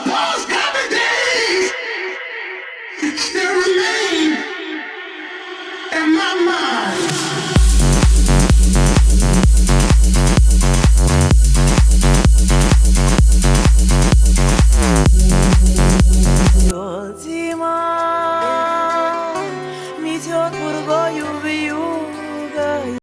those happy days still remain in my mind. Зима метет пургою вьюгой.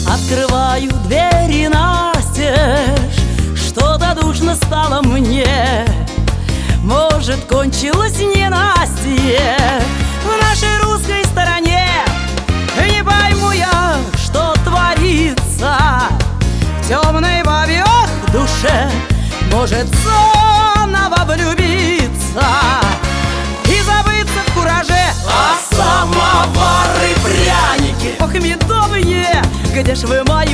Открываю двери настежь, что-то душно стало мне. Может, кончилось ненастье в нашей русской стороне. Не пойму я, что творится в темной бабьей душе. Может, заново влюбиться и забыться в кураже. А самовары, пряники, ох, медовые, где ж вы, мои